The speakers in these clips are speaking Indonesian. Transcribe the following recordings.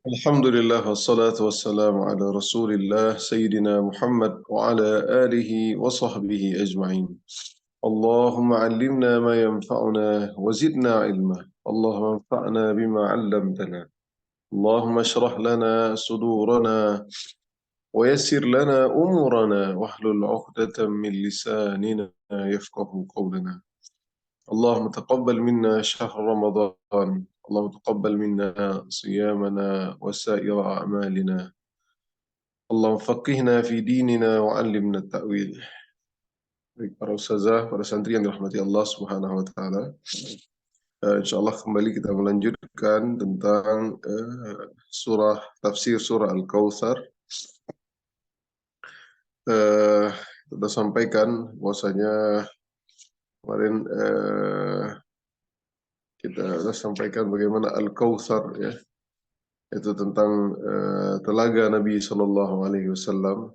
Alhamdulillah wassalatu wassalamu ala Rasulillah Sayyidina Muhammad wa ala alihi wa sahbihi ajma'in. Allahumma 'allimna ma yanfa'una wa zidna ilma. Allahumma anfa'na bima 'allamtana. Allahumma shrah lana sudurana wa yassir lana umurana wahlul 'uqdatam min lisanina yafqahu qawlana. اللهم تقبل منا شهر رمضان اللهم تقبل منا صيامنا وسائر أعمالنا اللهم فقهنا في ديننا وعلمنا التأويل. Baik, para ustazah, para santri yang dirahmati Allah Subhanahu wa taala. Insyaallah kembali kita melanjutkan tentang tafsir surah Al-Kautsar. Kita sampaikan bahwasanya kemarin kita sudah sampaikan bagaimana Al-Kautsar, ya, itu tentang telaga Nabi Sallallahu Alaihi Wasallam.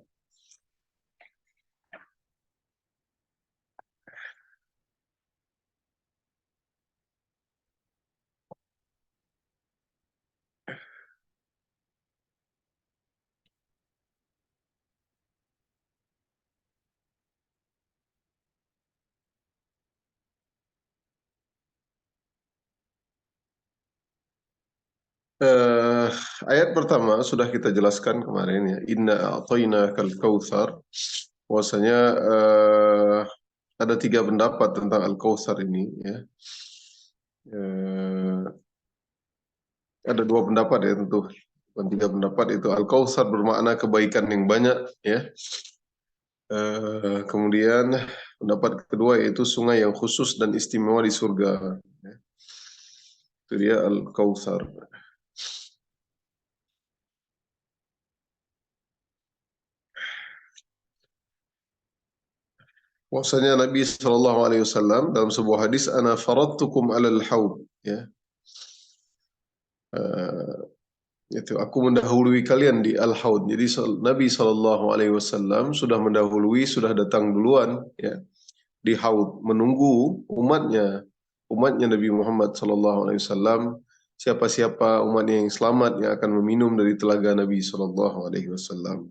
Ayat pertama sudah kita jelaskan kemarin, ya, Inna a'tainakal kautsar. Bahwasanya ada tiga pendapat tentang Al-Kautsar ini, ya. Ada dua pendapat, ya, tentu. Dan tiga pendapat itu Al-Kautsar bermakna kebaikan yang banyak, ya. Kemudian pendapat kedua yaitu sungai yang khusus dan istimewa di surga, ya. Itu dia Al-Kautsar. Bahwasanya Nabi Shallallahu Alaihi Wasallam dalam sebuah hadis, "Ana faradtukum alal haud," ya. Itu aku mendahului kalian di al-haud. Jadi Nabi Shallallahu Alaihi Wasallam sudah mendahului, sudah datang duluan, ya, di haud, menunggu umatnya Nabi Muhammad Shallallahu Alaihi Wasallam. Siapa-siapa umatnya yang selamat yang akan meminum dari telaga Nabi Shallallahu Alaihi Wasallam.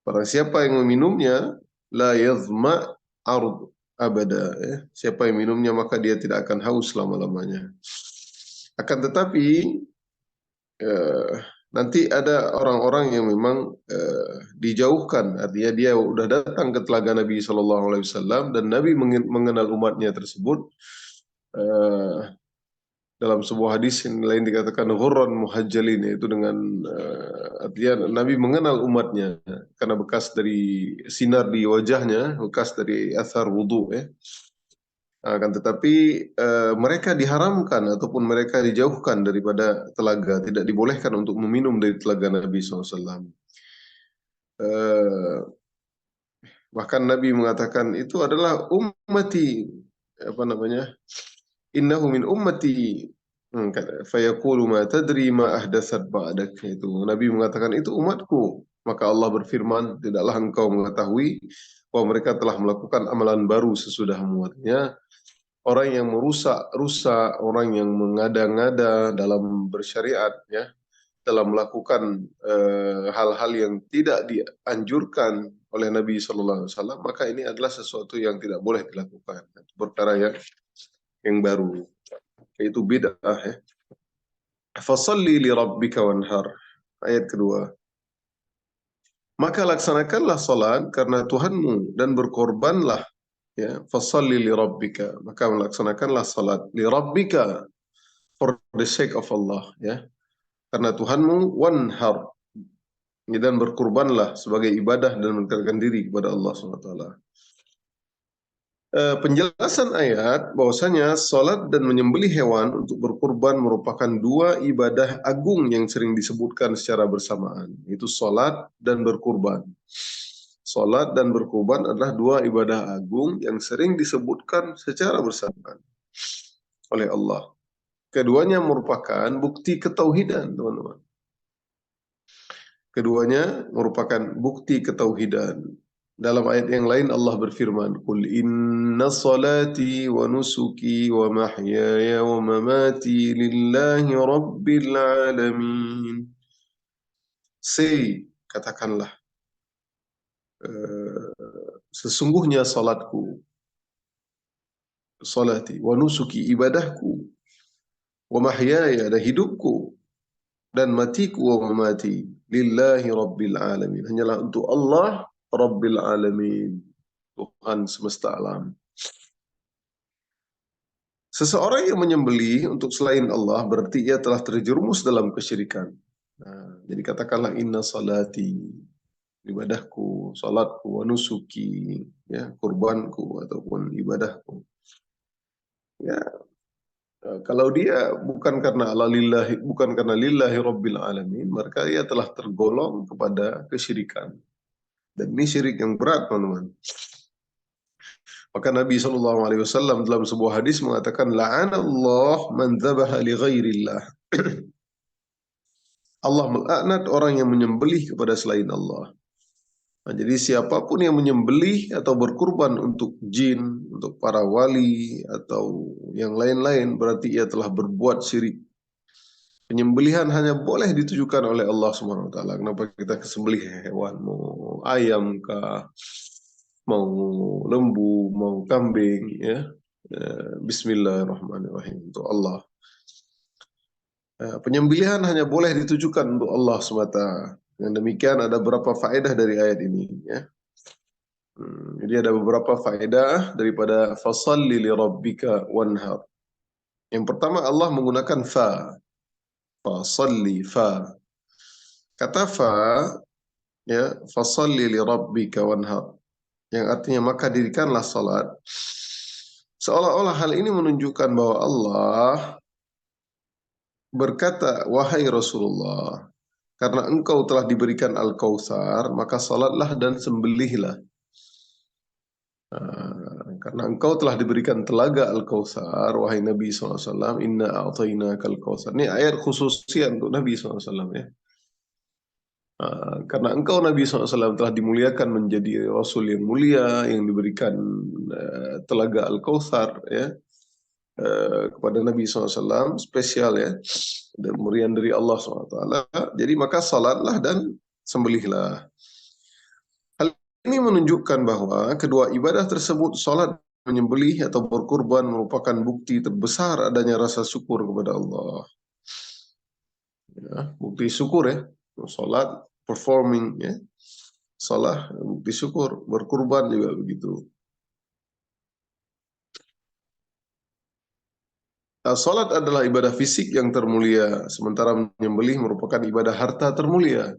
Barang siapa yang meminumnya, la yazma ard abada, ya. Siapa yang minumnya maka dia tidak akan haus selama-lamanya. Akan tetapi nanti ada orang-orang yang memang dijauhkan, artinya dia sudah datang ke telaga Nabi Shallallahu Alaihi Wasallam dan Nabi mengenal umatnya tersebut. Dalam sebuah hadis yang lain dikatakan ghurran muhajjalin, yaitu dengan artinya Nabi mengenal umatnya karena bekas dari sinar di wajahnya, bekas dari athar wudu, ya. Akan tetapi mereka diharamkan ataupun mereka dijauhkan daripada telaga, tidak dibolehkan untuk meminum dari telaga Nabi SAW. Bahkan Nabi mengatakan itu adalah ummati, apa namanya? Innahu min ummati fayaqulu ma tadri ma ahdatsat ba'dak. Itu Nabi mengatakan itu umatku. Maka Allah berfirman, tidaklah engkau mengetahui bahwa mereka telah melakukan amalan baru sesudahmu. Artinya orang yang merusak, orang yang mengada-ngada dalam bersyariat, ya, dalam melakukan hal-hal yang tidak dianjurkan oleh Nabi Sallallahu Alaihi Wasallam, maka ini adalah sesuatu yang tidak boleh dilakukan, perkara yang baru, yaitu bid'ah, ya. Fasalli li rabbika wanhar. Ayat kedua. Maka laksanakanlah salat karena Tuhanmu dan berkorbanlah, ya. Fasalli li rabbika. Maka melaksanakanlah salat li rabbika, for the sake of Allah, ya. Karena Tuhanmu, wanhar, dan berkurbanlah sebagai ibadah dan mendekatkan diri kepada Allah SWT. Penjelasan ayat bahwasanya salat dan menyembelih hewan untuk berkurban merupakan dua ibadah agung yang sering disebutkan secara bersamaan, yaitu salat dan berkurban. Salat dan berkurban adalah dua ibadah agung yang sering disebutkan secara bersamaan oleh Allah. Keduanya merupakan bukti ketauhidan, teman-teman. Keduanya merupakan bukti ketauhidan. Dalam ayat yang lain Allah berfirman, "Qul inna salati wa nusuki wa mahyaya wa mamati lillahi rabbil alamin." Say, katakanlah, sesungguhnya salatku, salati, wa nusuki, ibadahku, wa mahyaya, dan hidupku, dan matiku, wa mamati, lillahi rabbil alamin. Hanyalah untuk Allah rabbil alamin, Tuhan semesta alam. Seseorang yang menyembelih untuk selain Allah berarti ia telah terjerumus dalam kesyirikan. Nah, jadi katakanlah inna salati, ibadahku, salatku, wa nusuki, ya, kurbanku ataupun ibadahku. Ya, kalau dia bukan karena lillahi rabbil alamin, maka ia telah tergolong kepada kesyirikan. Dan ini syirik yang berat, teman-teman. Maka Nabi SAW dalam sebuah hadis mengatakan, la'anallah man dzabaha li ghairillah. Allah melaknat orang yang menyembelih kepada selain Allah. Nah, jadi siapapun yang menyembelih atau berkurban untuk jin, untuk para wali, atau yang lain-lain, berarti ia telah berbuat syirik. Penyembelihan hanya boleh ditujukan oleh Allah Subhanahu wa taala. Kenapa kita kesembelih hewan, mau ayam kah, mau lembu, mau kambing, ya. Bismillahirrahmanirrahim untuk Allah. Penyembelihan hanya boleh ditujukan untuk Allah semata. Yang demikian ada beberapa faedah dari ayat ini, ya. Jadi ada beberapa faedah daripada fasalli li rabbika wanhar. Yang pertama Allah menggunakan fa. Fasalli, fa. Kata fa, ya, fasalli li rabbika wanhar, yang artinya maka dirikanlah salat. Seolah-olah hal ini menunjukkan bahwa Allah berkata, wahai Rasulullah, karena engkau telah diberikan Al-Kautsar, maka salatlah dan sembelihlah. Karena engkau telah diberikan telaga Al-Kautsar, wahai Nabi SAW, inna a'tainaka al-Kautsar. Ini ayat khususnya untuk Nabi SAW, ya. Karena engkau Nabi SAW telah dimuliakan menjadi Rasul yang mulia, yang diberikan telaga Al-Kautsar, ya, kepada Nabi SAW, spesial, ya, dan murian dari Allah SWT. Jadi maka salatlah dan sembelihlah. Hal ini menunjukkan bahwa kedua ibadah tersebut, salat, menyembelih atau berkurban, merupakan bukti terbesar adanya rasa syukur kepada Allah. Ya, bukti syukur, ya, salat, performing, ya, salah, bukti syukur, berkurban juga begitu. Salat adalah ibadah fisik yang termulia, sementara menyembelih merupakan ibadah harta termulia.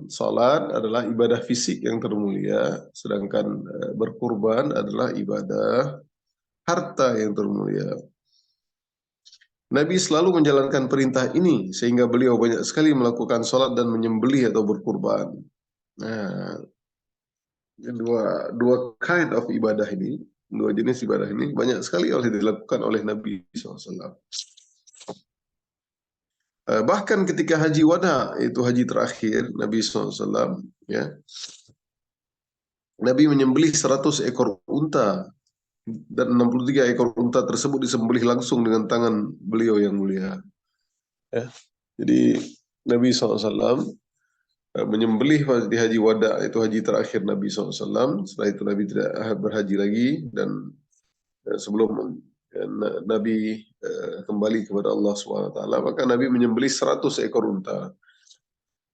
Salat adalah ibadah fisik yang termulia, sedangkan berkurban adalah ibadah harta yang termulia. Nabi selalu menjalankan perintah ini sehingga beliau banyak sekali melakukan salat dan menyembelih atau berkurban. Nah, dua kind of ibadah ini, dua jenis ibadah ini banyak sekali dilakukan oleh Nabi SAW. Bahkan ketika haji wada, itu haji terakhir Nabi SAW, ya, Nabi menyembelih 100 ekor unta, dan 63 ekor unta tersebut disembelih langsung dengan tangan beliau yang mulia. Ya. Jadi Nabi SAW menyembelih di haji wada, itu haji terakhir Nabi SAW. Setelah itu Nabi tidak berhaji lagi, dan sebelum Nabi kembali kepada Allah SWT, maka Nabi menyembelih 100 ekor unta,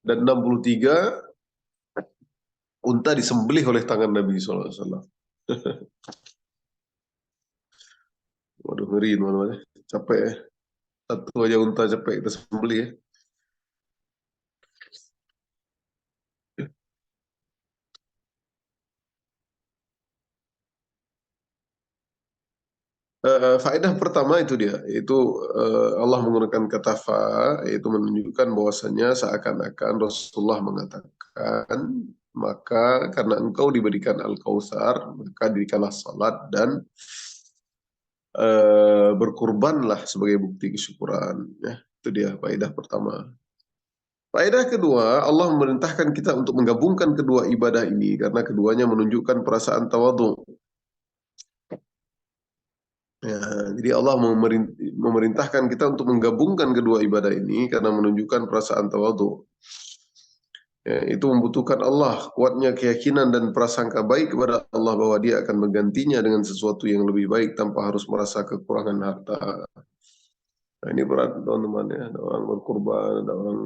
dan 63 unta disembelih oleh tangan Nabi SAW. Waduh, ngeri, teman-teman. Capek, ya. Satu aja unta capek kita sembelih, ya. Faedah pertama itu dia, yaitu Allah menggunakan kata fa, yaitu menunjukkan bahwasanya seakan-akan Rasulullah mengatakan, maka karena engkau diberikan Al-Kautsar, maka dirikanlah salat dan berkurbanlah sebagai bukti kesyukuran. Ya, itu dia faedah pertama. Faedah kedua, Allah memerintahkan kita untuk menggabungkan kedua ibadah ini karena keduanya menunjukkan perasaan tawadhu. Ya, jadi Allah memerintahkan kita untuk menggabungkan kedua ibadah ini karena menunjukkan perasaan tawadhu. Ya, itu membutuhkan Allah, kuatnya keyakinan dan prasangka baik kepada Allah bahwa Dia akan menggantinya dengan sesuatu yang lebih baik tanpa harus merasa kekurangan harta. Nah, ini berat teman-teman ya, ada orang berkurban, ada orang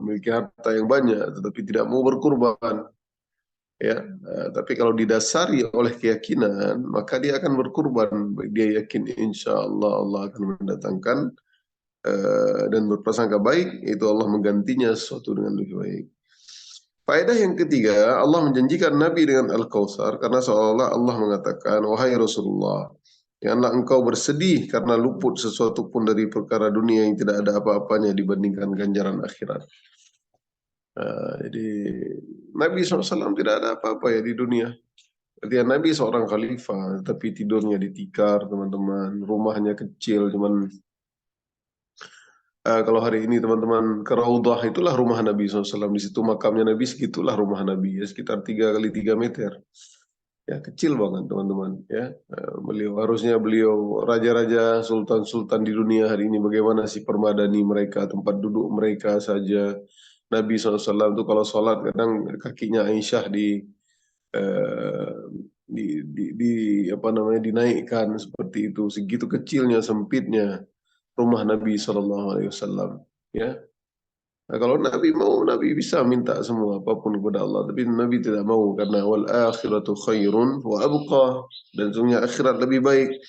memiliki harta yang banyak tetapi tidak mau berkurban. Ya, tapi kalau didasari oleh keyakinan, maka dia akan berkurban. Dia yakin insya Allah Allah akan mendatangkan dan berprasangka baik, itu Allah menggantinya sesuatu dengan lebih baik. Faedah yang ketiga, Allah menjanjikan Nabi dengan Al-Kautsar karena seolah-olah Allah mengatakan, wahai Rasulullah, janganlah engkau bersedih karena luput sesuatu pun dari perkara dunia yang tidak ada apa-apanya dibandingkan ganjaran akhirat. Jadi Nabi SAW tidak ada apa-apa ya di dunia. Dia Nabi seorang khalifah, tapi tidurnya di tikar, teman-teman. Rumahnya kecil, cuman kalau hari ini teman-teman ke Raudhah itulah rumah Nabi SAW. Di situ makamnya Nabi, segitulah rumah Nabi ya, sekitar 3 kali 3 meter. Ya kecil banget teman-teman. Ya, beliau raja-raja, sultan-sultan di dunia hari ini bagaimana sih permadani mereka, tempat duduk mereka saja. Nabi SAW itu kalau sholat kadang kakinya Aisyah eh, di apa namanya dinaikkan seperti itu, segitu kecilnya sempitnya rumah Nabi Shallallahu Alaihi Wasallam. Ya, nah, kalau Nabi mau, Nabi bisa minta semua apapun kepada Allah, tapi Nabi tidak mau karena wal akhiratu khairun wa abqa, dan sesungguhnya akhirat lebih baik.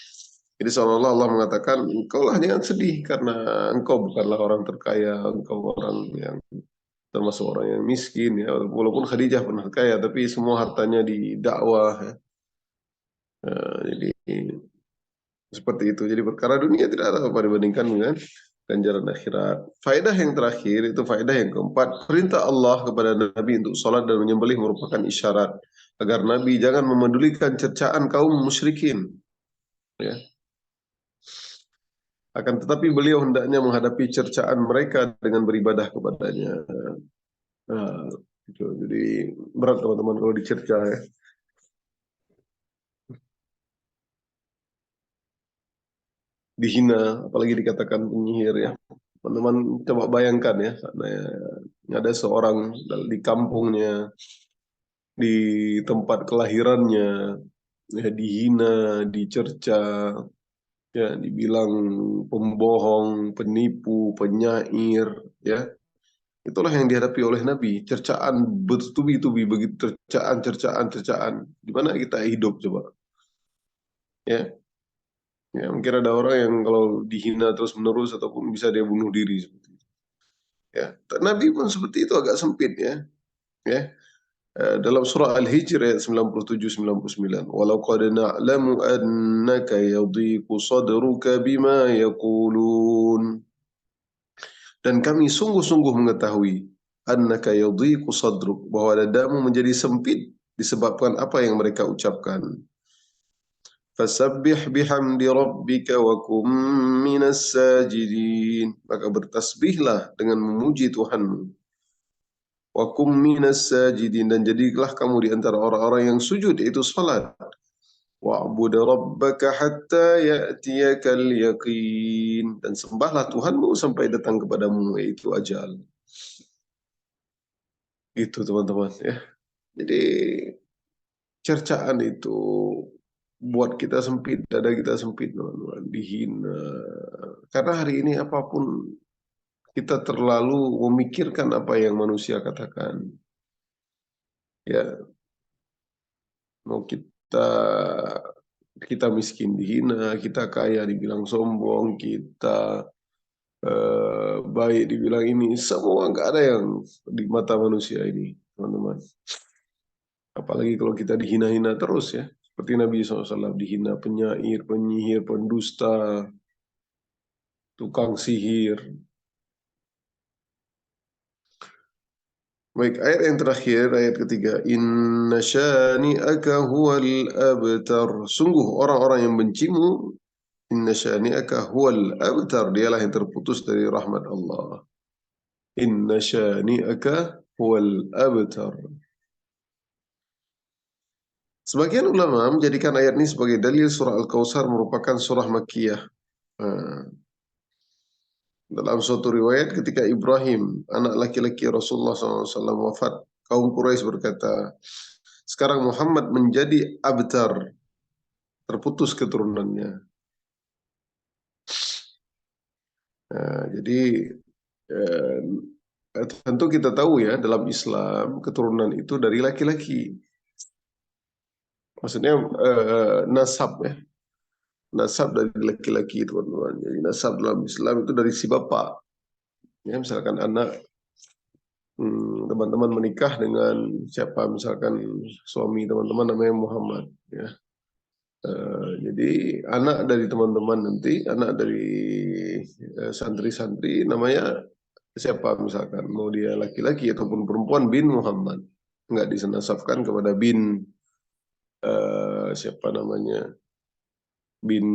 Jadi seolah-olah Allah mengatakan, engkau lah jangan sedih karena engkau bukanlah orang terkaya, engkau orang yang termasuk orang yang miskin ya. Walaupun Khadijah pernah kaya, tapi semua hartanya di dakwah. Ya. Jadi seperti itu. Jadi perkara dunia tidak ada apa dibandingkan dengan ganjaran akhirat. Faedah yang terakhir itu faedah yang keempat. Perintah Allah kepada Nabi untuk sholat dan menyembelih merupakan isyarat agar Nabi jangan memedulikan cercaan kaum musyrikin. Ya. Akan tetapi beliau hendaknya menghadapi cercaan mereka dengan beribadah kepadanya. Nah, gitu. Jadi berat teman-teman kalau dicerca ya. Dihina, apalagi dikatakan penyihir ya. Teman-teman coba bayangkan ya, ada seorang di kampungnya, di tempat kelahirannya, ya, dihina, dicerca, ya, dibilang pembohong, penipu, penyair, ya. Itulah yang dihadapi oleh Nabi, cercaan bertubi-tubi, begitu cercaan, cercaan, cercaan. Di mana kita hidup coba? Ya, ya, mungkin ada orang yang kalau dihina terus-menerus ataupun bisa dia bunuh diri seperti itu. Ya, Nabi pun seperti itu agak sempit ya. Ya, dalam surah Al-Hijr ayat 97-99. Walau qad na'lamu annaka yadhiqu sadruka bima yaqulun. Dan kami sungguh-sungguh mengetahui annaka yadhiqu sadruk, bahwa dadamu menjadi sempit disebabkan apa yang mereka ucapkan. Fasabbih bihamdi rabbika wa kum minas sajidin. Maka bertasbihlah dengan memuji Tuhanmu. Wa kum minas sajidin, dan jadilah kamu di antara orang-orang yang sujud, yaitu salat. Wa'bud rabbaka hatta ya'tiyakal yaqin, dan sembahlah Tuhanmu sampai datang kepadamu yaitu ajal. Itu teman-teman ya. Jadi cercaan itu buat kita sempit, dada kita sempit teman-teman, dihina. Karena hari ini apapun kita terlalu memikirkan apa yang manusia katakan. Ya, mau kita miskin dihina, kita kaya dibilang sombong, kita baik dibilang ini, semua nggak ada yang di mata manusia ini, teman-teman. Apalagi kalau kita dihina-hina terus ya, seperti Nabi SAW dihina penyair, penyihir, pendusta, tukang sihir. Baik, ayat yang terakhir, ayat ketiga. Inna syani'aka huwal abtar. Sungguh orang-orang yang bencimu, inna syani'aka huwal abtar. Dialah yang terputus dari rahmat Allah. Inna syani'aka huwal abtar. Sebagian ulama menjadikan ayat ini sebagai dalil surah Al-Kautsar merupakan surah Makkiyah. Nah, dalam suatu riwayat ketika Ibrahim, anak laki-laki Rasulullah SAW wafat, kaum Quraisy berkata, sekarang Muhammad menjadi abtar, terputus keturunannya. Nah, jadi eh, tentu kita tahu ya dalam Islam keturunan itu dari laki-laki. Maksudnya nasab ya, nasab dari laki-laki teman-teman. Jadi nasab dalam Islam itu dari si bapak. Ya, misalkan anak teman-teman menikah dengan siapa, misalkan suami teman-teman namanya Muhammad. Ya. Jadi anak dari teman-teman nanti, anak dari santri-santri namanya siapa misalkan, mau dia laki-laki ataupun perempuan bin Muhammad. Nggak disenasabkan kepada bin siapa namanya, bin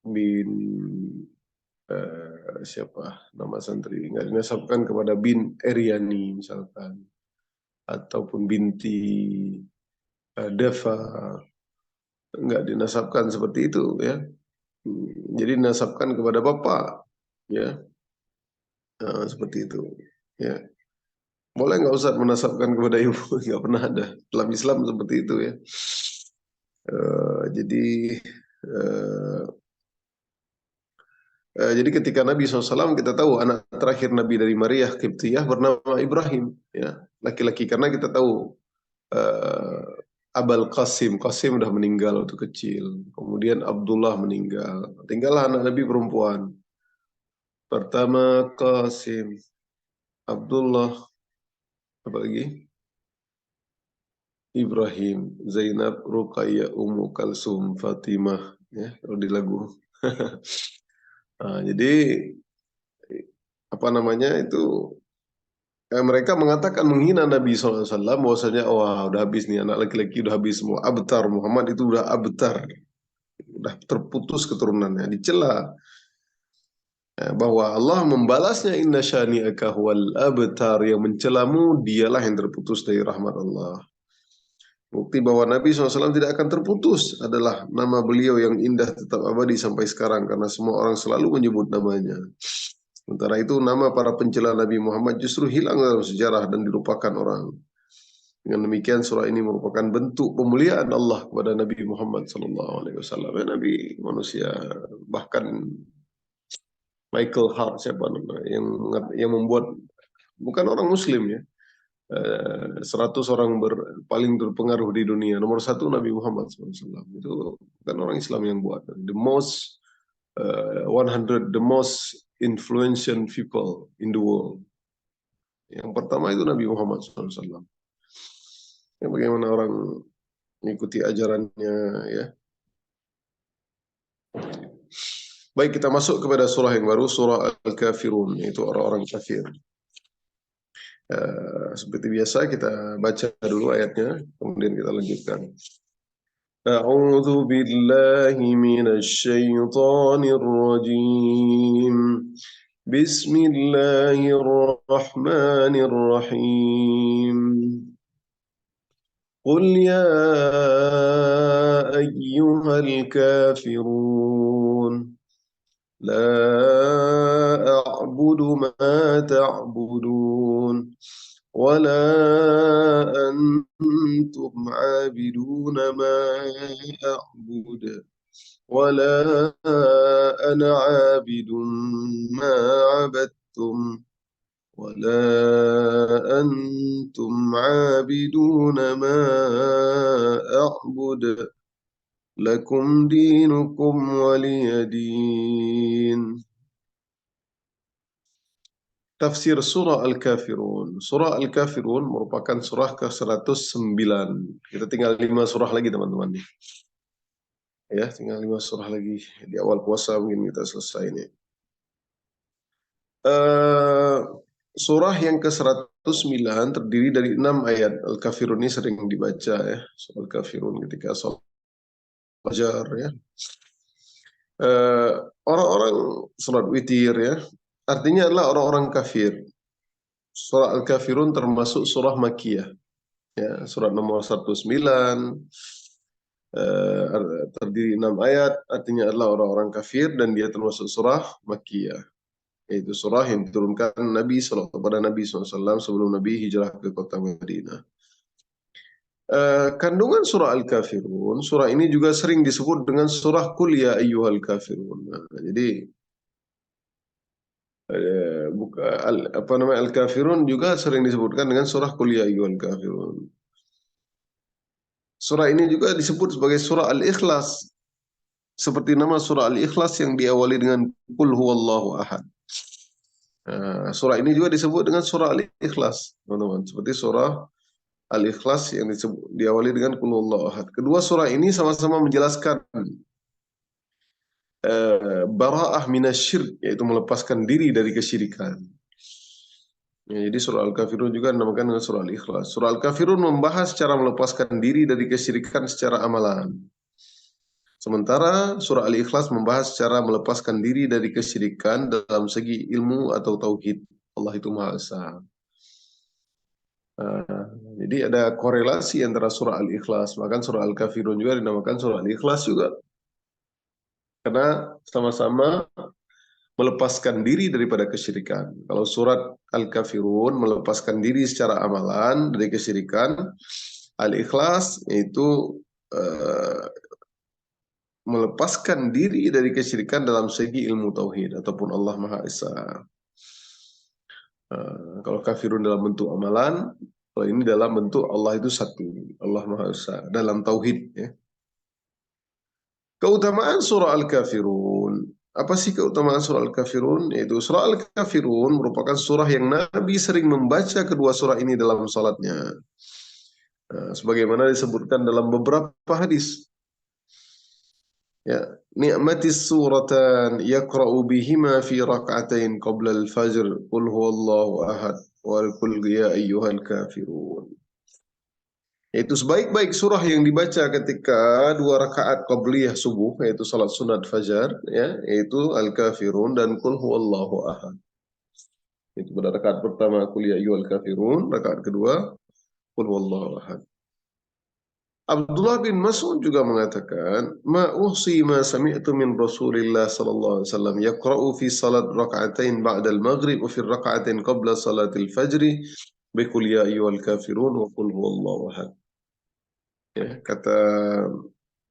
bin siapa nama santri, nggak dinasabkan kepada bin Eryani misalkan, ataupun binti Deva, nggak dinasabkan seperti itu ya. Jadi dinasabkan kepada bapak ya. Nah, seperti itu ya. Boleh nggak Ustaz menasabkan kepada ibu? Nggak pernah ada dalam Islam seperti itu ya. Jadi eh, jadi ketika Nabi SAW kita tahu anak terakhir Nabi dari Maria Kiptiyah bernama Ibrahim ya, laki-laki, karena kita tahu eh, Abul Qasim, Qasim udah meninggal waktu kecil, kemudian Abdullah meninggal, tinggallah anak Nabi perempuan. Pertama Qasim, Abdullah, apa lagi? Ibrahim, Zainab, Ruqayyah, Ummu Kalsum, Fatimah, ya kalau di lagu. Nah, jadi apa namanya itu, mereka mengatakan menghina Nabi SAW bahwasanya wah udah habis nih anak laki-laki, udah habis semua, abtar, Muhammad itu udah abtar, udah terputus keturunannya, dicela. Bahwa Allah membalasnya inna syani'aka huwal abtar, yang mencelamu dialah yang terputus dari rahmat Allah. Bukti bahwa Nabi SAW tidak akan terputus adalah nama beliau yang indah tetap abadi sampai sekarang karena semua orang selalu menyebut namanya. Sementara itu nama para pencela Nabi Muhammad justru hilang dalam sejarah dan dilupakan orang. Dengan demikian surah ini merupakan bentuk pemuliaan Allah kepada Nabi Muhammad SAW. Ya, Nabi manusia, bahkan Michael Hart siapa namanya yang membuat, bukan orang Muslim ya, 100 orang paling berpengaruh di dunia. Nomor satu Nabi Muhammad SAW. Itu kan orang Islam yang buat. The most 100 the most influential people in the world. Yang pertama itu Nabi Muhammad SAW. Ya, bagaimana orang mengikuti ajarannya ya. Baik, kita masuk kepada surah yang baru, surah Al-Kafirun, yaitu orang-orang kafir. Seperti biasa kita baca dulu ayatnya, kemudian kita lanjutkan. أعوذ بالله من الشيطان الرجيم بسم الله الرحمن الرحيم قل يا أيها الكافرون لا أعبد ما تعبدون ولا أنتم عابدون ما أعبد ولا أنا عابد ما عبدتم ولا أنتم عابدون ما أعبد لكم دينكم ولي دين. Tafsir surah Al-Kafirun. Surah Al-Kafirun merupakan surah ke-109. Kita tinggal 5 surah lagi teman-teman. Ya, tinggal 5 surah lagi. Di awal puasa mungkin kita selesai ini. Surah yang ke-109 terdiri dari 6 ayat. Al-Kafirun ini sering dibaca ya. Surah Al-Kafirun ketika sholat fajar ya. Orang-orang sholat witir ya. artinya adalah orang-orang kafir. Surah Al-Kafirun termasuk surah Makkiyah. Ya, surat nomor 19, terdiri 6 ayat, artinya adalah orang-orang kafir dan dia termasuk surah Makkiyah. Yaitu surah yang diturunkan Nabi kepada Nabi SAW sebelum Nabi hijrah ke kota Madinah. Kandungan surah Al-Kafirun, surah ini juga sering disebut dengan surah Qul ya ayyuhal kafirun. Nah, jadi Al-Kafirun juga sering disebutkan dengan surah Qul ya ayyuhal kafirun. Surah ini juga disebut sebagai surah Al-Ikhlas, seperti nama surah Al-Ikhlas yang diawali dengan Qul huwallahu ahad. Surah ini juga disebut dengan surah Al-Ikhlas, teman-teman, seperti surah Al-Ikhlas yang diawali dengan Qul huwallahu ahad. Kedua surah ini sama-sama menjelaskan bara'ah minasyirik, yaitu melepaskan diri dari kesyirikan. Ya, jadi surah Al-Kafirun juga dinamakan dengan surah Al-Ikhlas. Surah Al-Kafirun membahas cara melepaskan diri dari kesyirikan secara amalan. Sementara surah Al-Ikhlas membahas cara melepaskan diri dari kesyirikan dalam segi ilmu atau tauhid. Allah itu Maha Esa. Jadi ada korelasi antara surah Al-Ikhlas. Bahkan surah Al-Kafirun juga dinamakan surah Al-Ikhlas juga. Karena sama-sama melepaskan diri daripada kesyirikan. Kalau surat Al-Kafirun melepaskan diri secara amalan dari kesyirikan, Al-Ikhlas yaitu melepaskan diri dari kesyirikan dalam segi ilmu tauhid ataupun Allah Maha Esa. Kalau kafirun dalam bentuk amalan, kalau ini dalam bentuk Allah itu satu, Allah Maha Esa dalam tauhid. Ya. Keutamaan surah Al-Kafirun. Apa sih keutamaan surah Al-Kafirun? Yaitu surah Al-Kafirun merupakan surah yang Nabi sering membaca kedua surah ini dalam salatnya. Sebagaimana disebutkan dalam beberapa hadis. Ya, ni'matis suratan yaqra'u bihima fi rak'atain qabla al-fajr qul huwallahu ahad wa qul ya ayyuhal kafirun. Yaitu sebaik-baik surah yang dibaca ketika 2 rakaat qabliyah subuh, yaitu salat sunat fajar, ya, yaitu Al-Kafirun dan Qul huwallahu ahad. Itu pada rakaat pertama qul ya ayyuhal kafirun, rakaat kedua Qul huwallahu ahad. Abdullah bin Mas'ud juga mengatakan, "Ma uhsi ma sami'tu min Rasulillah sallallahu alaihi wasallam yaqra'u fi salat rak'atain ba'da al-maghrib wa fi rak'atain qabla salatil fajri bi qul ya ayyuhal kafirun wa qul huwallahu ahad." Ya, kata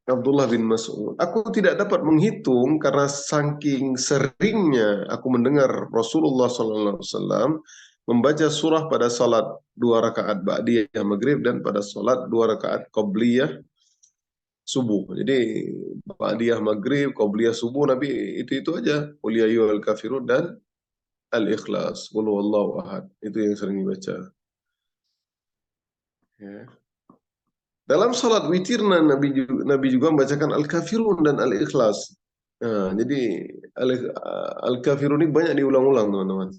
Abdullah bin Mas'ud, aku tidak dapat menghitung karena saking seringnya aku mendengar Rasulullah sallallahu alaihi wasallam membaca surah pada salat 2 rakaat ba'diyah maghrib dan pada salat 2 rakaat qabliyah subuh. Jadi ba'diyah maghrib, qabliyah subuh, Nabi itu aja. Qul ya ayyuhal kafirun dan Al-Ikhlas. Qul huwallahu ahad. Itu yang sering dibaca. Ya. Dalam salat witir Nabi juga membacakan Al-Kafirun dan Al-Ikhlas. Nah, jadi Al-Kafirun ini banyak diulang-ulang, teman-teman.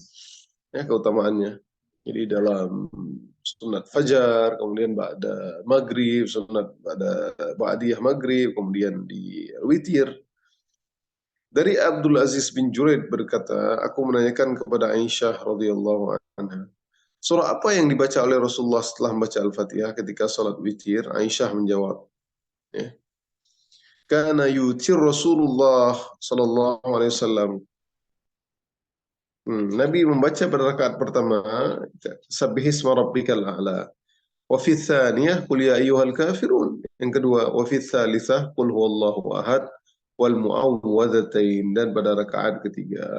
Ya, keutamaannya. Jadi dalam sunat fajar, kemudian ba'da maghrib, sunat ba'diyah maghrib, kemudian di witir. Dari Abdul Aziz bin Juraid berkata, aku menanyakan kepada Aisyah radhiyallahu anha, surah apa yang dibaca oleh Rasulullah setelah membaca Al-Fatihah ketika salat witir? Aisyah menjawab, ya. Kana yutir Rasulullah sallallahu alaihi wasallam. Nabi membaca pada rakaat pertama, Sabbihisma rabbikal a'la. Wa fi tsaniyah qul ya ayyuhal kafirun. Yang kedua, wa fi tsalitsah qul huwallahu ahad wal mu'awwadzatain. Dan pada rakaat ketiga,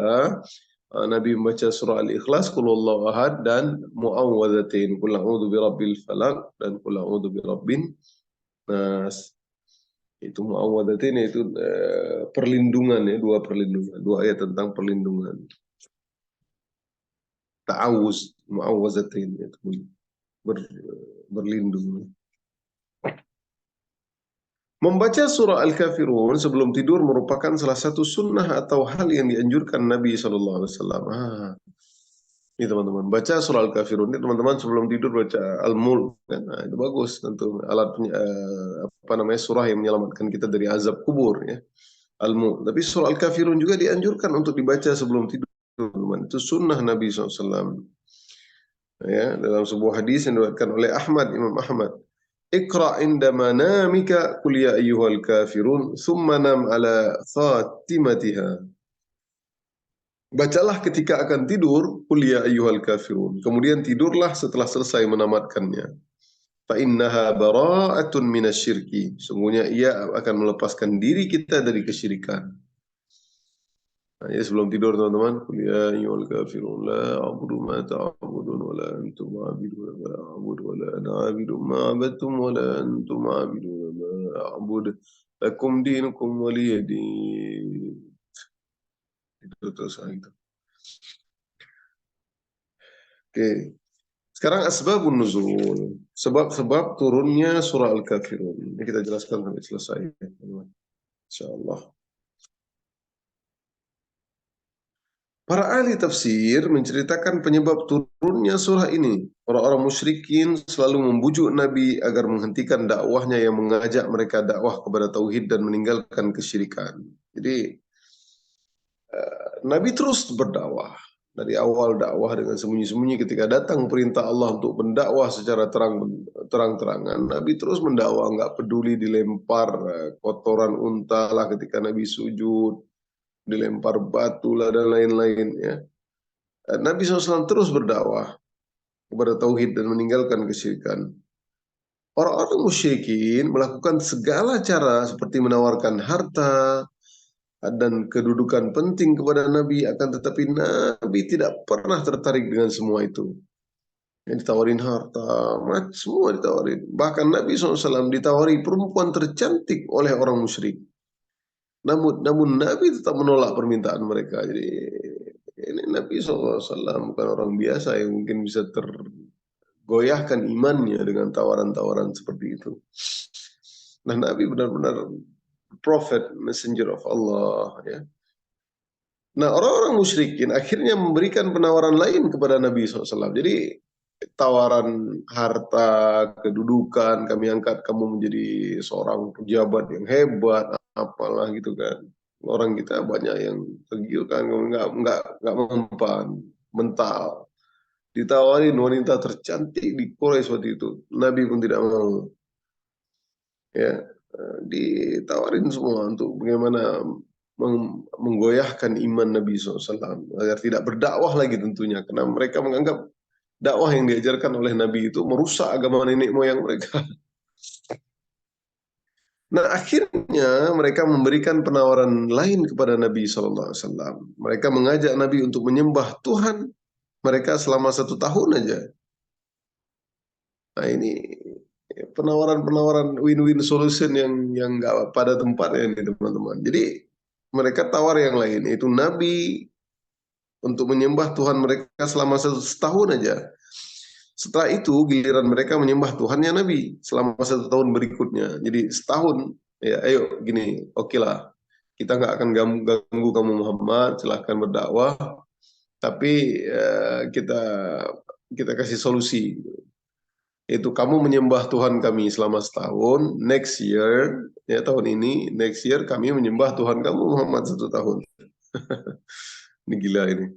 Nabi membaca surah Al-Ikhlas, qul huwallahu ahad dan mu'awwadzatain. Qul a'udzu birabbil falaq dan qul a'udzu birabbin nas. Itu mu'awwadzatain itu perlindungan, ya, dua ayat tentang perlindungan. Ta'awuz, mu'awwadzatain itu berlindung. Membaca surah Al-Kafirun sebelum tidur merupakan salah satu sunnah atau hal yang dianjurkan Nabi SAW. Ini teman-teman, baca surah Al-Kafirun ini teman-teman sebelum tidur baca Al-Mulk, kan? Nah, itu bagus, tentu alat surah yang menyelamatkan kita dari azab kubur, ya. Al-Mulk. Tapi surah Al-Kafirun juga dianjurkan untuk dibaca sebelum tidur. teman-teman. Itu sunnah Nabi SAW. Ya, dalam sebuah hadis yang diriwayatkan oleh Imam Ahmad. Iqra' inda manamika qul ya ayyuhal kafirun thumma nam ala khatimatiha. Bacalah ketika akan tidur qul ya ayyuhal kafirun. Kemudian tidurlah setelah selesai menamatkannya. Fa innaha bara'atun minasyirki. Sungguhnya ia akan melepaskan diri kita dari kesyirikan. Nah, ya sebelum tidur teman-teman, qul ya ayyuhal kafirun la a'budu ma ta'budun wa la antum a'bidun ma a'budu wa la ana 'abidu ma 'abadtum wa la antum 'abidun ma a'budu lakum dinukum waliyadin. Itu terus itu. Oke. Sekarang asbabun nuzul. Sebab-sebab turunnya surah Al-Kafirun. Ini kita jelaskan sampai selesai. Insyaallah. Para ahli tafsir menceritakan penyebab turunnya surah ini. Orang-orang musyrikin selalu membujuk Nabi agar menghentikan dakwahnya yang mengajak mereka dakwah kepada tauhid dan meninggalkan kesyirikan. Jadi Nabi terus berdakwah. Dari awal dakwah dengan sembunyi-sembunyi, ketika datang perintah Allah untuk mendakwah secara terang-terangan, Nabi terus mendakwah, nggak peduli dilempar kotoran unta lah ketika Nabi sujud, dilempar batu lah dan lain-lain ya. Nabi SAW terus berdakwah kepada tauhid dan meninggalkan kesyirikan. Orang-orang musyrikin melakukan segala cara seperti menawarkan harta dan kedudukan penting kepada Nabi, akan tetapi Nabi tidak pernah tertarik dengan semua itu. Yang ditawarin harta, semua ditawarin. Bahkan Nabi SAW ditawari perempuan tercantik oleh orang musyrik. Namun Nabi tetap menolak permintaan mereka. Jadi ini Nabi SAW bukan orang biasa yang mungkin bisa tergoyahkan imannya dengan tawaran-tawaran seperti itu. Nah, Nabi benar-benar prophet, messenger of Allah ya. Nah, orang-orang musyrikin akhirnya memberikan penawaran lain kepada Nabi SAW. Jadi tawaran harta, kedudukan, kami angkat kamu menjadi seorang pejabat yang hebat, apalah gitu kan. Orang kita banyak yang tergiur kan, nggak mempan, mental. Ditawarin wanita tercantik di Quraisy waktu itu, Nabi pun tidak mau. Ya, ditawarin semua untuk bagaimana menggoyahkan iman Nabi SAW agar tidak berdakwah lagi tentunya, karena mereka menganggap dakwah yang diajarkan oleh Nabi itu merusak agama nenek moyang mereka. Nah, akhirnya mereka memberikan penawaran lain kepada Nabi SAW. Mereka mengajak Nabi untuk menyembah Tuhan mereka selama 1 tahun aja. Nah, ini penawaran-penawaran win-win solution yang nggak pada tempatnya ini teman-teman. Jadi mereka tawar yang lain, yaitu Nabi untuk menyembah Tuhan mereka selama 1 tahun aja. Setelah itu giliran mereka menyembah Tuhannya Nabi selama 1 tahun berikutnya. Jadi setahun, ya ayo gini, oke lah, kita nggak akan ganggu kamu Muhammad, silahkan berdakwah, tapi kita kasih solusi. Itu kamu menyembah Tuhan kami selama setahun, next year, ya tahun ini, next year kami menyembah Tuhan kamu Muhammad 1 tahun. Ini gila ini.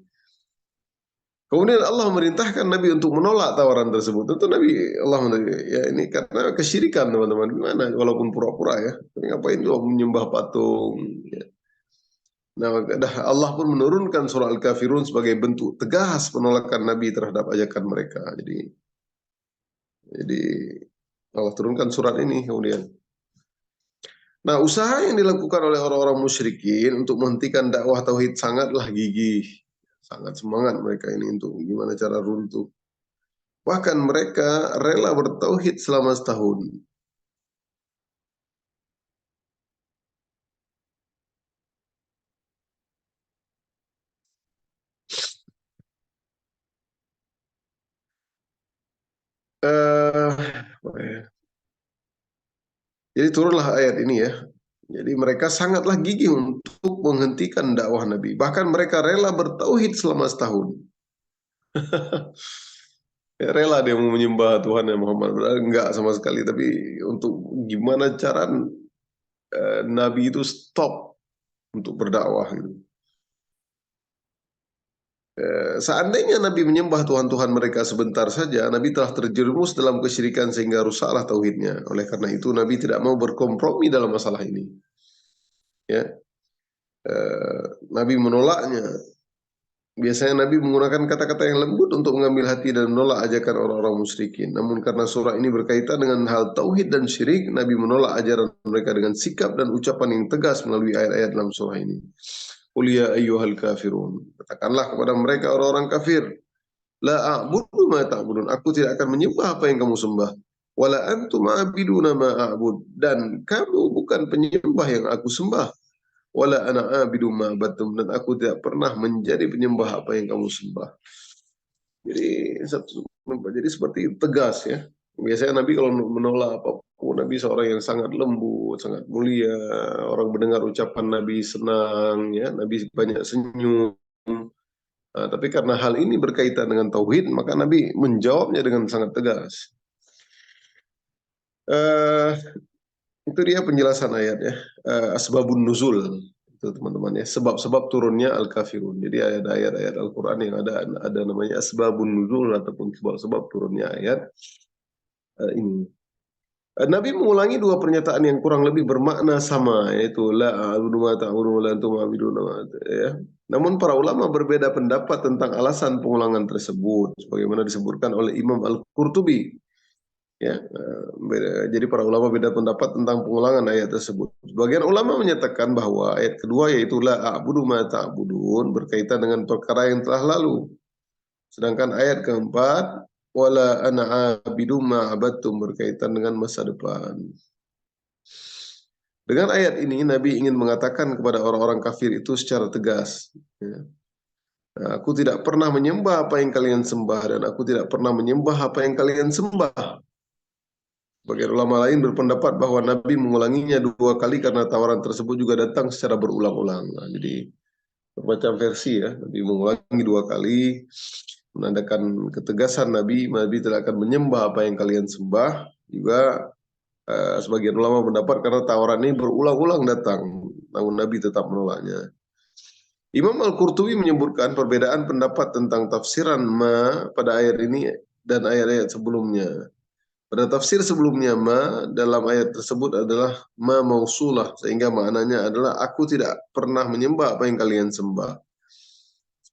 Kemudian Allah merintahkan Nabi untuk menolak tawaran tersebut. Tentu Allah ya ini karena kesyirikan teman-teman. Gimana? Walaupun pura-pura ya. Tapi ngapain juga menyembah patung? Ya. Nah, Allah pun menurunkan surah Al-Kafirun sebagai bentuk tegas penolakan Nabi terhadap ajakan mereka. Jadi Allah turunkan surat ini kemudian. Nah, usaha yang dilakukan oleh orang-orang musyrikin untuk menghentikan dakwah tauhid sangatlah gigih. Sangat semangat mereka ini untuk gimana cara runtuh. Bahkan mereka rela bertauhid selama setahun. Eh, jadi turunlah ayat ini ya. Jadi mereka sangatlah gigih untuk menghentikan dakwah Nabi. Bahkan mereka rela bertauhid selama setahun. Ya, rela dia mau menyembah Tuhan yang Muhammad. Enggak sama sekali. Tapi untuk gimana cara Nabi itu stop untuk berdakwah gitu. Seandainya Nabi menyembah Tuhan-Tuhan mereka sebentar saja, Nabi telah terjerumus dalam kesyirikan sehingga rusaklah tauhidnya. Oleh karena itu, Nabi tidak mau berkompromi dalam masalah ini. Ya, Nabi menolaknya. Biasanya Nabi menggunakan kata-kata yang lembut untuk mengambil hati dan menolak ajakan orang-orang musyrikin. Namun karena surah ini berkaitan dengan hal tauhid dan syirik, Nabi menolak ajaran mereka dengan sikap dan ucapan yang tegas melalui ayat-ayat dalam surah ini. Qul ya ayyuhal kafirun. Katakanlah kepada mereka orang-orang kafir, la a'budu ma ta'budun. Aku tidak akan menyembah apa yang kamu sembah. Wala antum a'biduna ma a'bud. Dan kamu bukan penyembah yang aku sembah. Wala ana a'bidu ma abattum. Dan aku tidak pernah menjadi penyembah apa yang kamu sembah. Jadi seperti tegas ya. Biasanya Nabi kalau menolak apapun, Nabi seorang yang sangat lembut, sangat mulia. Orang mendengar ucapan Nabi senang, ya. Nabi banyak senyum. Nah, tapi karena hal ini berkaitan dengan tauhid, maka Nabi menjawabnya dengan sangat tegas. Uh, itu dia penjelasan ayat ya. Asbabun nuzul itu teman-teman ya. Sebab-sebab turunnya Al-Kafirun. Jadi ada ayat-ayat Al-Quran yang ada namanya asbabun nuzul ataupun sebab-sebab turunnya ayat ini. Nabi mengulangi dua pernyataan yang kurang lebih bermakna sama, yaitu la a'budu ma ta'budun wa la antum a'budun ya. Namun para ulama berbeda pendapat tentang alasan pengulangan tersebut, sebagaimana disebutkan oleh Imam Al-Qurtubi. Ya, jadi para ulama beda pendapat tentang pengulangan ayat tersebut. Sebagian ulama menyatakan bahwa ayat kedua yaitu la a'budu ma ta'budun berkaitan dengan perkara yang telah lalu. Sedangkan ayat keempat wala ana abidu ma abattum berkaitan dengan masa depan. Dengan ayat ini Nabi ingin mengatakan kepada orang-orang kafir itu secara tegas, ya, aku tidak pernah menyembah apa yang kalian sembah dan aku tidak pernah menyembah apa yang kalian sembah. Bagian ulama lain berpendapat bahwa Nabi mengulanginya dua kali karena tawaran tersebut juga datang secara berulang-ulang. Nah, jadi bermacam versi ya. Nabi mengulangi dua kali menandakan ketegasan Nabi tidak akan menyembah apa yang kalian sembah. Juga sebagian ulama pendapat karena tawaran ini berulang-ulang datang, namun Nabi tetap menolaknya. Imam Al-Qurtubi menyebutkan perbedaan pendapat tentang tafsiran ma pada ayat ini dan ayat-ayat sebelumnya. Pada tafsir sebelumnya ma dalam ayat tersebut adalah ma mausulah, sehingga maknanya adalah aku tidak pernah menyembah apa yang kalian sembah.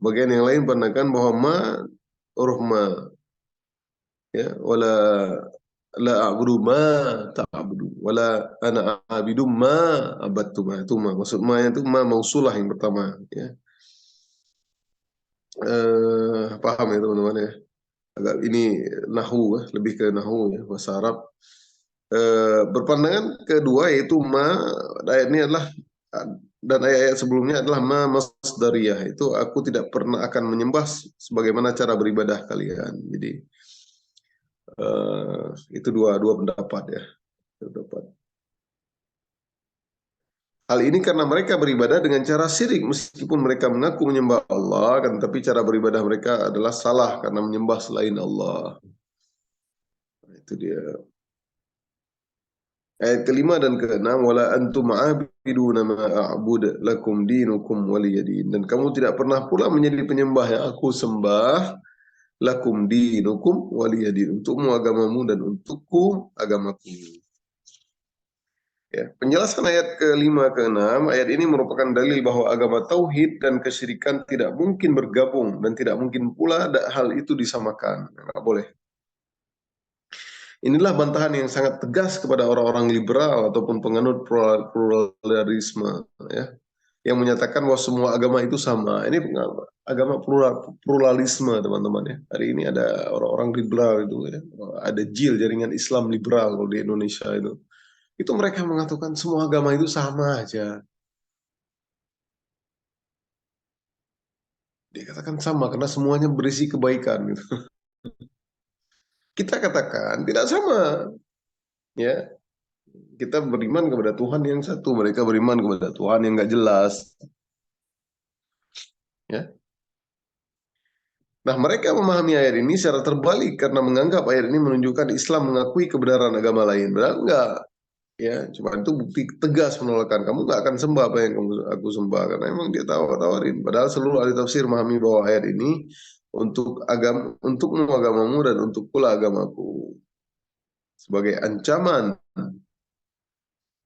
Sebagian yang lain pandangan bahwa ma huruf ma ya wala la a'budu ma ta'budu wala ana a'budu ma abattum. Itu ma maksud ma itu ma mausulah yang pertama ya. Paham ya teman-teman ya. Agak ini nahu lebih ke nahu ya bahasa Arab. Berpandangan kedua yaitu ma ayat ini adalah dan ayat-ayat sebelumnya adalah ma masdariyah, itu aku tidak pernah akan menyembah sebagaimana cara beribadah kalian. Jadi itu dua pendapat ya. Pendapat. Hal ini karena mereka beribadah dengan cara syirik meskipun mereka mengaku menyembah Allah, kan tapi cara beribadah mereka adalah salah karena menyembah selain Allah. Nah, itu dia. Ayat kelima dan keenam, wala antum a'biduna ma a'bud lakum dinukum waliyadin. Dan kamu tidak pernah pula menjadi penyembah yang aku sembah, lakum dinukum waliyadin. Untukmu agamamu dan untukku agamaku. Ya, penjelasan ayat kelima keenam, ayat ini merupakan dalil bahwa agama tauhid dan kesyirikan tidak mungkin bergabung dan tidak mungkin pula hal itu disamakan. Nggak boleh. Inilah bantahan yang sangat tegas kepada orang-orang liberal ataupun penganut pluralisme, ya, yang menyatakan bahwa semua agama itu sama. Ini agama pluralisme, teman-teman ya. Hari ini ada orang-orang liberal itu, ya. Ada JIL, Jaringan Islam Liberal kalau di Indonesia itu. Itu mereka mengatakan semua agama itu sama aja. Dikatakan sama karena semuanya berisi kebaikan. Gitu. Kita katakan tidak sama, ya. Kita beriman kepada Tuhan yang satu, mereka beriman kepada Tuhan yang nggak jelas. Ya. Nah, mereka memahami ayat ini secara terbalik karena menganggap ayat ini menunjukkan Islam mengakui kebenaran agama lain. Benar enggak? Ya, cuma itu bukti tegas penolakan. Kamu nggak akan sembah apa yang aku sembah, karena emang dia tawarin. Padahal seluruh ahli tafsir memahami bahwa ayat ini untuk untukmu agamamu dan untuk pula agamaku, sebagai ancaman.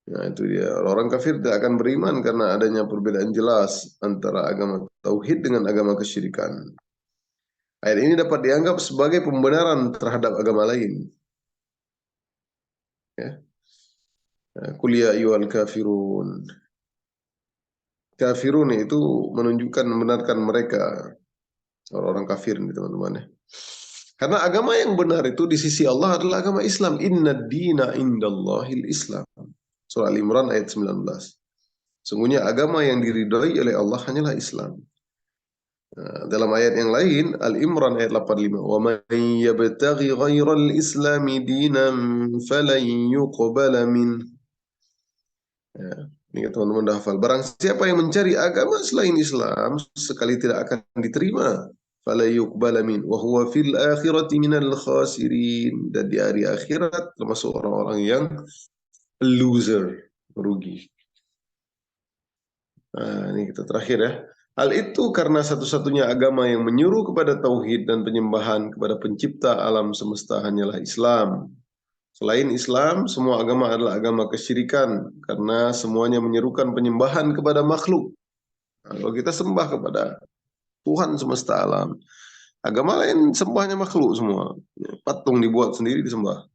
Nah, itu dia. Orang kafir tidak akan beriman karena adanya perbedaan jelas antara agama tauhid dengan agama kesyirikan. Ayat ini dapat dianggap sebagai pembenaran terhadap agama lain. Ya. Qul ya ayyuhal kafirun. Kafirun itu menunjukkan membenarkan mereka, orang-orang kafir nih teman-teman ya. Karena agama yang benar itu di sisi Allah adalah agama Islam. Inna dina indallahil Islam. Surah Al-Imran ayat 19. Sungguhnya agama yang diridhoi oleh Allah hanyalah Islam. Nah, dalam ayat yang lain, Al-Imran ayat 85. Wa man yabtaghi ghairal islami dinan falan yuqbala min. Ya, ini teman-teman dah hafal. Barang siapa yang mencari agama selain Islam, sekali tidak akan diterima. Fala yuqbala min wa huwa fil akhirati minal khasirin. Dan di hari akhirat termasuk orang-orang yang loser, merugi. Nah, ini kita terakhir ya. Hal itu karena satu-satunya agama yang menyuruh kepada tauhid dan penyembahan kepada pencipta alam semesta hanyalah Islam. Selain Islam, semua agama adalah agama kesyirikan karena semuanya menyerukan penyembahan kepada makhluk. Nah, kalau kita sembah kepada Tuhan semesta alam, agama lain sembahnya makhluk semua. Patung dibuat sendiri disembah.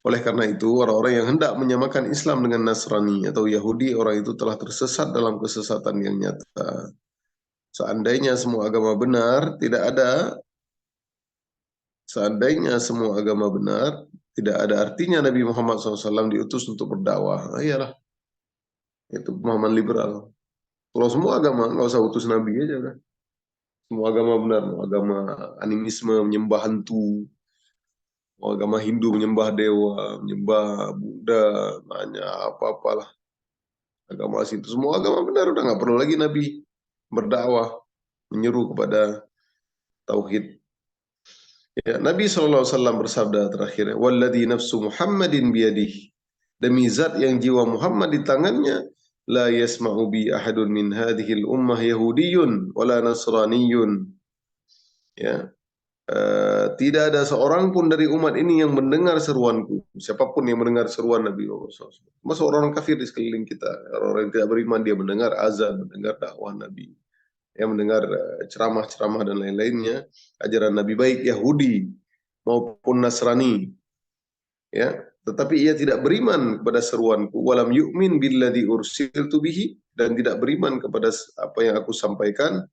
Oleh karena itu, orang-orang yang hendak menyamakan Islam dengan Nasrani atau Yahudi, orang itu telah tersesat dalam kesesatan yang nyata. Seandainya semua agama benar, seandainya semua agama benar, tidak ada artinya Nabi Muhammad SAW diutus untuk berdakwah. Nah, iyalah, itu pemahaman liberal. Kalau semua agama, nggak usah utus Nabi aja kan. Semua agama benar, mau agama animisme, menyembah hantu, mau agama Hindu, menyembah dewa, menyembah Buddha, banyak apa-apalah. Agama situ, semua agama benar, udah nggak perlu lagi Nabi berdakwah, menyeru kepada tauhid. Ya, Nabi SAW bersabda terakhir, "Walladzi nafsu Muhammadin biyadih." Demi zat yang jiwa Muhammad di tangannya, la yasma'u bi ahadun min hadhil ummah yahudiyyun wala nasraniyyun. Ya, tidak ada seorang pun dari umat ini yang mendengar seruanku. Siapapun yang mendengar seruan Nabi Muhammad SAW. Masuk orang kafir di sekeliling kita. Orang yang tidak beriman, dia mendengar azan, mendengar dakwah Nabi. Yang mendengar ceramah-ceramah dan lain-lainnya, ajaran Nabi baik Yahudi maupun Nasrani, ya, tetapi ia tidak beriman kepada seruanku, walam yu'min billadzi ursiltu bihi, dan tidak beriman kepada apa yang aku sampaikan,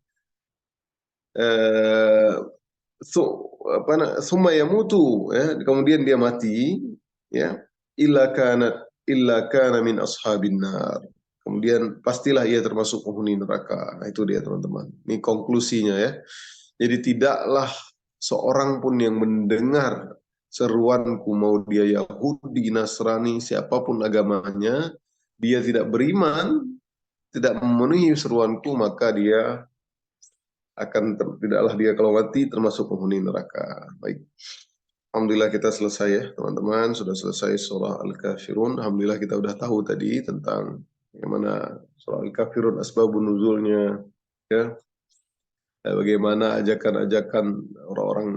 eh, summa yamutu, ya, kemudian dia mati, ya, illa kana min ashabin nar. Kemudian pastilah ia termasuk penghuni neraka. Nah, itu dia teman-teman. Ini konklusinya ya. Jadi tidaklah seorang pun yang mendengar seruanku, mau dia Yahudi, Nasrani, siapapun agamanya, dia tidak beriman, tidak memenuhi seruanku, maka dia tidaklah dia kalau mati termasuk penghuni neraka. Baik. Alhamdulillah kita selesai ya teman-teman, sudah selesai surah Al-Kafirun. Alhamdulillah kita udah tahu tadi tentang bagaimana surah Al-Kafirun, asbabun nuzulnya, ya, bagaimana ajakan-ajakan orang-orang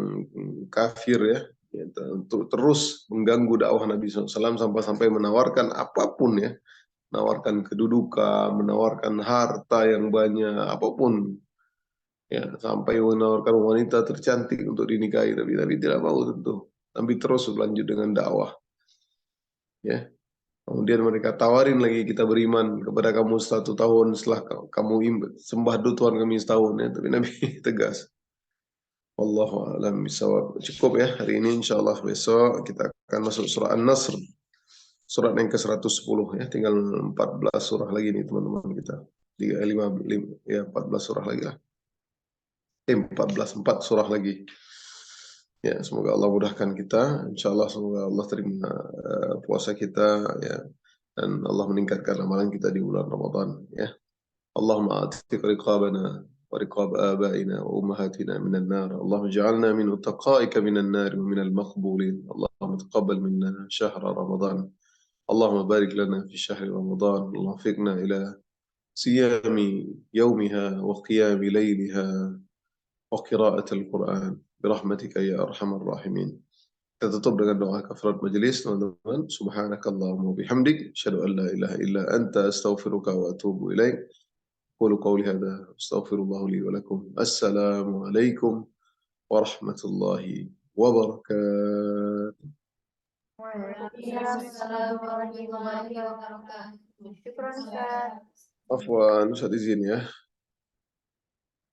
kafir ya, ya, untuk terus mengganggu dakwah Nabi SAW sampai-sampai menawarkan apapun ya, menawarkan kedudukan, menawarkan harta yang banyak, apapun ya, sampai menawarkan wanita tercantik untuk dinikahi, tapi tidak mau tentu, tapi terus berlanjut dengan dakwah ya. Kemudian mereka tawarin lagi, kita beriman kepada kamu 1 tahun setelah kamu sembah Tuhan kami setahun ya, tapi Nabi tegas. Wallahu a'lam bishawab. Cukup ya hari ini, insyaallah besok kita akan masuk surah An-Nasr. Surat yang ke-110 ya, tinggal 14 surah lagi nih teman-teman kita. 5 ya 14 surah lagi lah. 4 surah lagi. Ya, semoga Allah mudahkan kita. Insyaallah semoga Allah terima puasa kita ya, dan Allah meningkatkan amalan kita di bulan Ramadan ya. Allahumma atiq riqabana wa riqab abaina wa ummahatina minan nar. Allahumma ij'alna min utaqaika minan nar wa minal maqbulin. Allahumma taqabbal minna syahra Ramadan. اللهم بارك لنا في شهر رمضان، اللهم وفقنا إلى صيام يومها وقيام ليلها وقراءة القرآن برحمتك يا أرحم الراحمين. Kita tutup dengan doa kafarat majelis, teman-teman. Subhanakallahumma bihamdik, asyhadu an la ilaha illa anta, astaghfiruka wa atubu ilaik. Qulu qawli hadza, astaghfirullah li wa lakum. Assalamu alaikum warahmatullahi wabarakatuh. Waalaikumsalam warahmatullahi wabarakatuh. Syukron, Ustaz. Afwan, Ustaz izin ya.